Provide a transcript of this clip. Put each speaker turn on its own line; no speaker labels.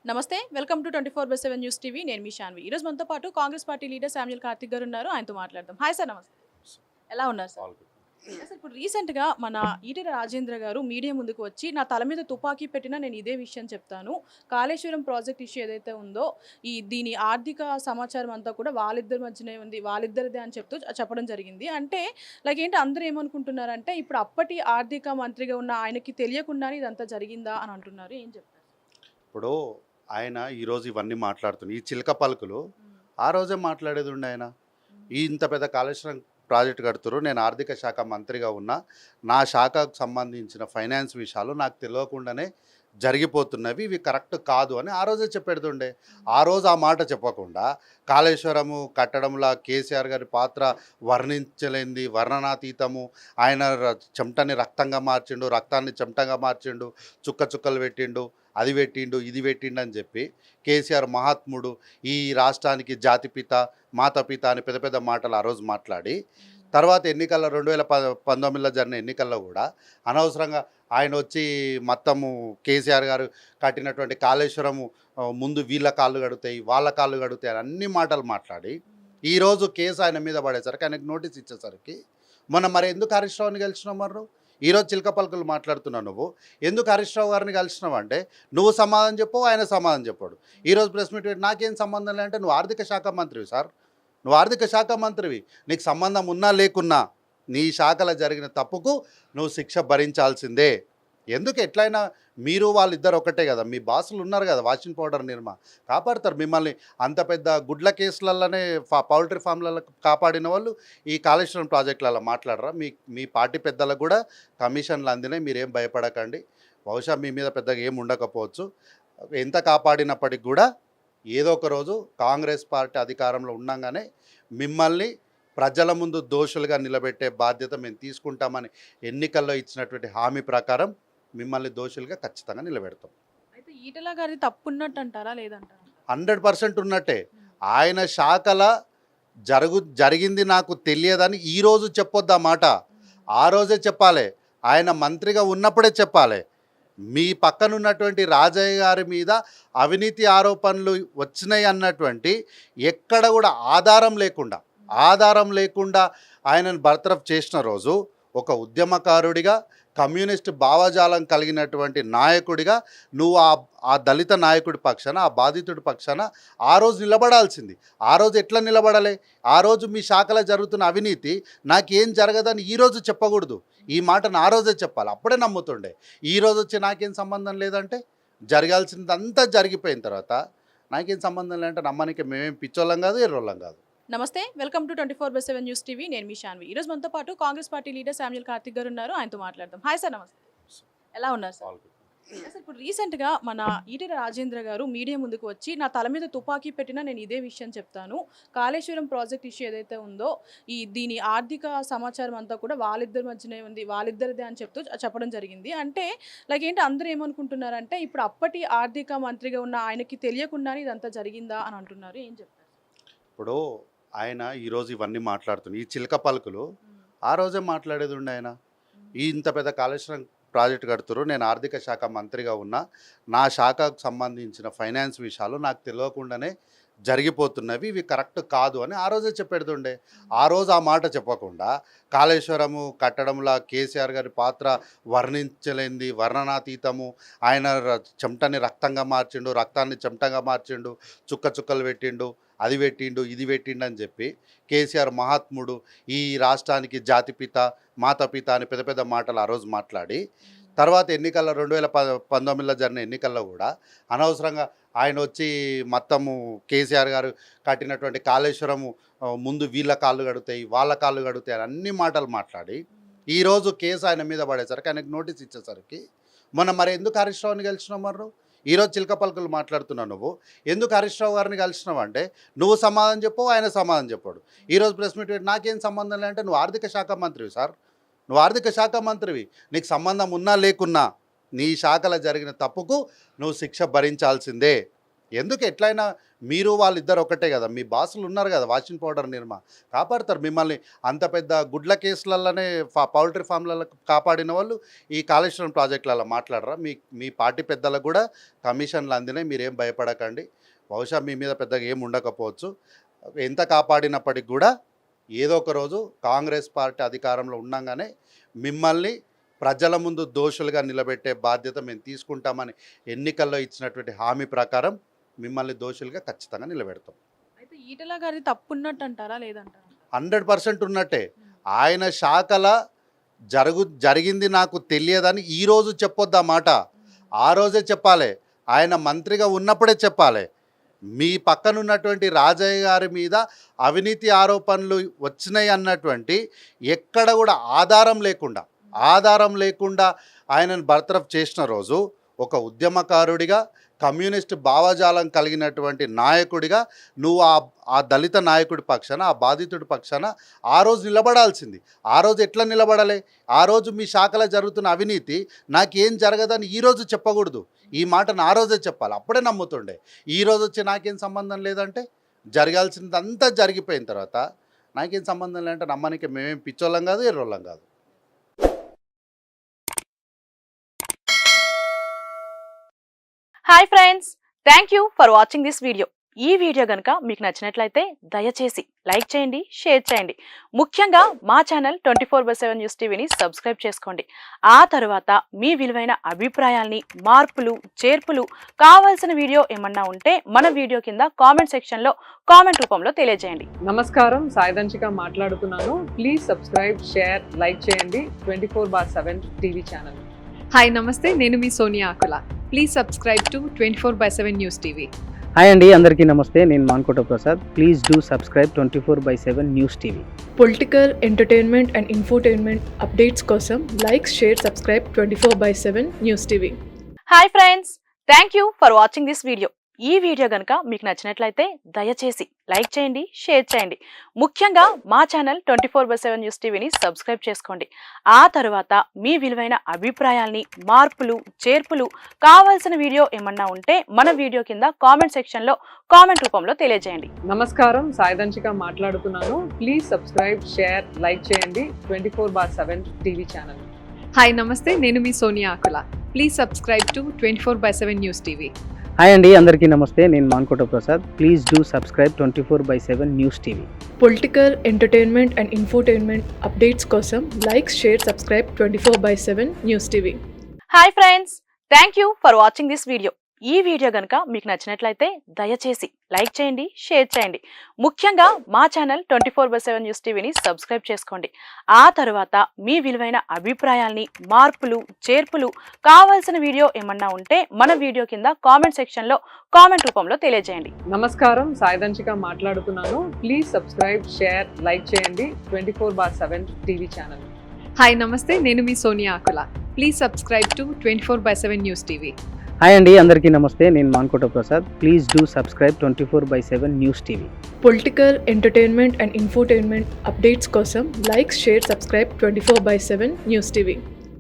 నమస్తే. Welcome to 24/7 news TV. నేను మీ శాన్వి. ఈరోజు మనతో పాటు Congress party leader Samuel Karthik గారు ఉన్నారు. ఆయనతో మాట్లాడదాం. హాయ్ సార్, నమస్తే. ఎలా ఉన్నారు సార్?
All good.
సార్, ఇప్పుడు రీసెంట్‌గా మన ఈటెల రాజేంద్ర గారు మీడియా ముందుకు వచ్చి నా తల మీద తుపాకీ పెట్టినా నేను ఇదే విషయం చెప్తాను. కాళేశ్వరం ప్రాజెక్ట్ ఇష్యూ ఏదైతే ఉందో దీని ఆర్థిక సమాచారం అంతా కూడా వాళ్ళిద్దరి మధ్యనే ఉంది. వాళ్ళిద్దరిదే అని చెప్పడం జరిగింది. అంటే లైక్ ఏంటి, అందరూ ఏమనుకుంటున్నారంటే ఇప్పుడు అప్పటి ఆర్థిక మంత్రిగా ఉన్న ఆయనకి తెలియకుండానే ఇదంతా జరిగిందా అని అంటున్నారు. ఏం చెప్తారు?
ఇప్పుడు ఆయన ఈరోజు ఇవన్నీ ఈ చిలక పలుకులు
హ్మ్.
ఆ రోజే మాట్లాడేది ఉండే ఆయన.
హ్మ్.
ఇంత పెద్ద కాళేశ్వరం ప్రాజెక్ట్ కడుతురు, నేను ఆర్థిక శాఖ మంత్రిగా ఉన్నా, నా శాఖకు సంబంధించిన ఫైనాన్స్ విషయాలు నాకు తెలియకుండానే జరిగిపోతున్నవి, ఇవి కరెక్ట్ కాదు అని ఆ రోజే చెప్పేడుతుండే. ఆ రోజు ఆ మాట చెప్పకుండా కాళేశ్వరము కట్టడంలో కేసీఆర్ గారి పాత్ర వర్ణించలేంది, వర్ణనాతీతము, ఆయన చెమటని రక్తంగా మార్చిండు, రక్తాన్ని చెమటగా మార్చిండు, చుక్క చుక్కలు పెట్టిండు, అది పెట్టిండు, ఇది పెట్టిండు అని చెప్పి కేసీఆర్ మహాత్ముడు, ఈ రాష్ట్రానికి జాతిపిత, మాతపిత అని పెద్ద పెద్ద మాటలు ఆ రోజు మాట్లాడి, తర్వాత ఎన్నికల్లో 2019లో జరిగిన ఎన్నికల్లో కూడా అనవసరంగా ఆయన వచ్చి మొత్తము కేసీఆర్ గారు కట్టినటువంటి కాళేశ్వరము ముందు వీళ్ళ కాళ్ళు గడుతాయి, వాళ్ళ కాళ్ళు గడుతాయి అని అన్ని మాటలు మాట్లాడి ఈరోజు కేసు ఆయన మీద పడేసరికి, ఆయనకు నోటీస్ ఇచ్చేసరికి, మొన్న మరి ఎందుకు హరీష్ రావుని గెలిచినావు మరి నువ్వు? ఈరోజు చిలక పలుకులు మాట్లాడుతున్నావు నువ్వు. ఎందుకు హరీష్ రావు గారిని కలిసినావు అంటే నువ్వు సమాధానం చెప్పవు, ఆయన సమాధానం చెప్పాడు. ఈరోజు ప్రెస్ మీట్ పెట్టి నాకేం సంబంధం లేదంటే నువ్వు ఆర్థిక శాఖ మంత్రివి సార్, నువ్వు ఆర్థిక శాఖ మంత్రివి, నీకు సంబంధం ఉన్నా లేకున్నా నీ శాఖలో జరిగిన తప్పుకు నువ్వు శిక్ష భరించాల్సిందే. ఎందుకు ఎట్లయినా మీరు వాళ్ళిద్దరు ఒకటే కదా, మీ బాసులు ఉన్నారు కదా, వాషింగ్ పౌడర్ నిర్మా కాపాడతారు మిమ్మల్ని. అంత పెద్ద గుడ్ల కేసులలోనే పౌల్ట్రీ ఫామ్లలో కాపాడిన వాళ్ళు ఈ కాళేశ్వరం ప్రాజెక్టులలో మాట్లాడరా? మీ మీ పార్టీ పెద్దలకు కూడా కమిషన్లు అందినాయి, మీరేం భయపడకండి. బహుశా మీ మీద పెద్దగా ఏం ఉండకపోవచ్చు, ఎంత కాపాడినప్పటికి కూడా ఏదో ఒక రోజు కాంగ్రెస్ పార్టీ అధికారంలో ఉండగానే మిమ్మల్ని ప్రజల ముందు దోషులుగా నిలబెట్టే బాధ్యత మేము తీసుకుంటామని ఎన్నికల్లో ఇచ్చినటువంటి హామీ ప్రకారం మిమ్మల్ని దోషులుగా ఖచ్చితంగా నిలబెడతాం.
అయితే ఈటెల గారిది తప్పు ఉన్నట్టు అంటారా, లేదంటారా?
100% ఉన్నట్టే. ఆయన శాఖల జరిగింది నాకు తెలియదని ఈరోజు చెప్పొద్దు ఆ మాట, ఆ రోజే చెప్పాలి. ఆయన మంత్రిగా ఉన్నప్పుడే చెప్పాలి. మీ పక్కనున్నటువంటి రాజయ్య గారి మీద అవినీతి ఆరోపణలు వచ్చినాయి అన్నటువంటి ఎక్కడ కూడా ఆధారం లేకుండా ఆయనను బర్తరఫ్ చేసిన రోజు ఒక ఉద్యమకారుడిగా, కమ్యూనిస్ట్ భావజాలం కలిగినటువంటి నాయకుడిగా నువ్వు ఆ దళిత నాయకుడి పక్షాన, ఆ బాధితుడి పక్షాన ఆ రోజు నిలబడాల్సింది. ఆ రోజు ఎట్లా నిలబడాలి? ఆ రోజు మీ శాఖలో జరుగుతున్న అవినీతి నాకేం జరగదని ఈరోజు చెప్పకూడదు, ఈ మాటను ఆ రోజే చెప్పాలి, అప్పుడే నమ్ముతుండే. ఈరోజు వచ్చి నాకేం సంబంధం లేదంటే, జరగాల్సిందంతా జరిగిపోయిన తర్వాత నాకేం సంబంధం లేదంటే నమ్మనికి మేమేం పిచ్చోళ్ళం కాదు, ఎర్రోళ్ళం కాదు.
నమస్తే. Welcome to 24/7 news TV. నేను మీ శాన్వి. ఈరోజు మనతో పాటు Congress party leader Samuel Karthik గారు ఉన్నారు. ఆయనతో మాట్లాడదాం. హాయ్ సార్, నమస్తే. ఎలా ఉన్నారు సార్?
All good.
సార్, ఇప్పుడు రీసెంట్‌గా మన ఈటెల రాజేంద్ర గారు మీడియా ముందుకు వచ్చి నా తల మీద తుపాకీ పెట్టినా నేను ఇదే విషయం చెప్తాను. కాళేశ్వరం ప్రాజెక్ట్ ఇష్యూ ఏదైతే ఉందో దీని ఆర్థిక సమాచారం అంతా కూడా వాళ్ళిద్దరి మధ్యనే ఉంది. వాళ్ళిద్దరిదే అని చెప్పడం జరిగింది. అంటే లైక్ ఏంటి, అందరూ ఏమనుకుంటున్నారంటే ఇప్పుడు అప్పటి ఆర్థిక మంత్రిగా ఉన్న ఆయనకి తెలియకుండానే ఇదంతా జరిగిందా అని అంటున్నారు. ఏం చెప్తారు?
ఇప్పుడు ఆయన ఈరోజు ఇవన్నీ ఈ చిలక పలుకులు ఆ రోజే మాట్లాడేది ఉండే ఆయన. ఇంత పెద్ద కాళేశ్వరం ప్రాజెక్ట్ కడుతురు, నేను ఆర్థిక శాఖ మంత్రిగా ఉన్నా, నా శాఖకు సంబంధించిన ఫైనాన్స్ విషయాలు నాకు తెలియకుండానే జరిగిపోతున్నవి, ఇవి కరెక్ట్ కాదు అని ఆ రోజే చెప్పేడుతుండే. ఆ రోజు ఆ మాట చెప్పకుండా కాళేశ్వరము కట్టడంలో కేసీఆర్ గారి పాత్ర వర్ణించలేంది, వర్ణనాతీతము, ఆయన చెమటని రక్తంగా మార్చిండు, రక్తాన్ని చెమటగా మార్చిండు, చుక్క చుక్కలు పెట్టిండు, అది పెట్టిండు, ఇది పెట్టిండు అని చెప్పి కేసీఆర్ మహాత్ముడు, ఈ రాష్ట్రానికి జాతిపిత, మాతపిత అని పెద్ద పెద్ద మాటలు ఆ రోజు మాట్లాడి, తర్వాత ఎన్నికల్లో 2019లో జరిగిన ఎన్నికల్లో కూడా అనవసరంగా ఆయన వచ్చి మొత్తము కేసీఆర్ గారు కట్టినటువంటి కాళేశ్వరము ముందు వీళ్ళ కాళ్ళు గడుతాయి, వాళ్ళ కాళ్ళు గడుతాయి అని అన్ని మాటలు మాట్లాడి ఈరోజు కేసు ఆయన మీద పడేసరికి, ఆయనకు నోటీస్ ఇచ్చేసరికి, మొన్న మరి ఎందుకు హరీష్ రావుని గెలిచినావు మరి నువ్వు? ఈరోజు చిలక పలుకులు మాట్లాడుతున్నావు నువ్వు. ఎందుకు హరీష్ రావు గారిని కలిసినావు అంటే నువ్వు సమాధానం చెప్పవు, ఆయన సమాధానం చెప్పాడు. ఈరోజు ప్రెస్ మీట్ పెట్టి నాకేం సంబంధం లేదంటే నువ్వు ఆర్థిక శాఖ మంత్రివి సార్, నువ్వు ఆర్థిక శాఖ మంత్రివి, నీకు సంబంధం ఉన్నా లేకున్నా నీ శాఖలో జరిగిన తప్పుకు నువ్వు శిక్ష భరించాల్సిందే. ఎందుకు ఎట్లయినా మీరు వాళ్ళిద్దరు ఒకటే కదా, మీ బాసులు ఉన్నారు కదా, వాషింగ్ పౌడర్ నిర్మా కాపాడుతారు మిమ్మల్ని. అంత పెద్ద గుడ్ల కేసులలోనే పౌల్ట్రీ ఫామ్లలో కాపాడిన వాళ్ళు ఈ కాళేశ్వరం ప్రాజెక్టులలో మాట్లాడరా? మీ పార్టీ పెద్దలకు కూడా కమిషన్లు అందినాయి, మీరేం భయపడకండి. బహుశా మీ మీద పెద్దగా ఏం ఉండకపోవచ్చు. ఎంత కాపాడినప్పటికి కూడా ఏదో ఒక రోజు కాంగ్రెస్ పార్టీ అధికారంలో ఉండగానే మిమ్మల్ని ప్రజల ముందు దోషులుగా నిలబెట్టే బాధ్యత మేము తీసుకుంటామని ఎన్నికల్లో ఇచ్చినటువంటి హామీ ప్రకారం మిమ్మల్ని దోషులుగా ఖచ్చితంగా నిలబెడతాం.
అయితే ఈటల గారి తప్పు ఉన్నట్టు అంటారా లేదంటారా?
100% ఉన్నట్టే. ఆయన శాఖల జరిగింది నాకు తెలియదని ఈరోజు చెప్పొద్దు ఆ మాట. ఆ రోజే చెప్పాలి, ఆయన మంత్రిగా ఉన్నప్పుడే చెప్పాలి. మీ పక్కనున్నటువంటి రాజయ్య గారి మీద అవినీతి ఆరోపణలు వచ్చినాయి అన్నటువంటి ఎక్కడ కూడా ఆధారం లేకుండా ఆయనను బర్తరఫ్ చేసిన రోజు ఒక ఉద్యమకారుడిగా, కమ్యూనిస్ట్ భావజాలం కలిగినటువంటి నాయకుడిగా నువ్వు ఆ దళిత నాయకుడి పక్షాన, ఆ బాధితుడి పక్షాన ఆ రోజు నిలబడాల్సింది. ఆ రోజు ఎట్లా నిలబడాలి? ఆ రోజు మీ శాఖలో జరుగుతున్న అవినీతి నాకేం జరగదని ఈరోజు చెప్పకూడదు. ఈ మాటను ఆ రోజే చెప్పాలి, అప్పుడే నమ్ముతుండే. ఈరోజు వచ్చి నాకేం సంబంధం లేదంటే, జరగాల్సిందంతా జరిగిపోయిన తర్వాత నాకేం సంబంధం లేదంటే నమ్మనికి మేమేం పిచ్చోళ్ళం కాదు, ఎర్రోళ్ళం కాదు.
Hi friends, thank you for watching this video. ఈ వీడియో కనుక మీకు నచ్చినట్లయితే దయచేసి లైక్ చేయండి, షేర్ చేయండి. ముఖ్యంగా మా ఛానల్ 24/7 న్యూస్ టీవీని సబ్స్క్రైబ్ చేసుకోండి. ఆ తర్వాత మీ విలువైన అభిప్రాయాల్ని, మార్పులు, చేర్పులు, కావాల్సిన వీడియో ఏమన్నా ఉంటే మన వీడియో కింద కామెంట్ సెక్షన్లో కామెంట్ రూపంలో తెలియజేయండి.
నమస్కారం, సాయిదంచిక మాట్లాడుతున్నాను. ప్లీజ్ సబ్స్క్రైబ్, షేర్, లైక్ చేయండి 24/7 టీవీ ఛానల్.
హాయ్ నమస్తే, నేను మీ Sonia Akula. Please subscribe to 24/7 news TV.
Hi అండి, అందరికీ నమస్తే. నేను Mankota Prasad. Please do subscribe 24/7 news TV.
Political, entertainment and infotainment updates కోసం like, share, subscribe 24/7 news TV.
Hi friends, thank you for watching this video. ఈ video కనుక మీకు నచ్చినట్లయితే దయచేసి లైక్ చేయండి, షేర్ చేయండి. ముఖ్యంగా మా ఛానల్ 24/7 న్యూస్ టీవీని సబ్స్క్రైబ్ చేసుకోండి. ఆ తర్వాత మీ విలువైన అభిప్రాయాల్ని, మార్పులు, చేర్పులు, కావాల్సిన వీడియో ఏమన్నా ఉంటే మన వీడియో కింద కామెంట్ సెక్షన్లో కామెంట్ రూపంలో తెలియజేయండి.
నమస్కారం, సాయిదంచిక మాట్లాడుతున్నాను. ప్లీజ్ సబ్స్క్రైబ్, షేర్, లైక్ చేయండి 24/7 టీవీ ఛానల్.
హాయ్ నమస్తే, నేను మీ Sonia Akula. Please subscribe to 24/7 news TV.
Hi అండి, అందరికీ నమస్తే. నేను Mankota Prasad. Please do subscribe 24/7 news TV.
Political, entertainment and infotainment updates కోసం like, share, subscribe 24/7 news TV.
Hi friends, thank you for watching this video. ఈ video కనుక మీకు నచ్చినట్లయితే దయచేసి లైక్ చేయండి, షేర్ చేయండి. ముఖ్యంగా మా ఛానల్ 24/7 న్యూస్ టీవీని సబ్స్క్రైబ్ చేసుకోండి. ఆ తర్వాత మీ విలువైన అభిప్రాయాల్ని, మార్పులు, చేర్పులు, కావాల్సిన వీడియో ఏమన్నా ఉంటే మన వీడియో కింద కామెంట్ సెక్షన్లో కామెంట్ రూపంలో తెలియజేయండి.
నమస్కారం, సాయిదంచిక మాట్లాడుతున్నాను. ప్లీజ్ సబ్స్క్రైబ్, షేర్, లైక్ చేయండి 24/7 టీవీ ఛానల్.
హాయ్ నమస్తే, నేను మీ Sonia Akula. Please subscribe to 24/7 news TV.
Hi అండి, అందరికీ నమస్తే. నేను Mankota Prasad. Please do subscribe 24/7 news TV.
Political, entertainment and infotainment updates కోసం like, share, subscribe 24/7 news TV.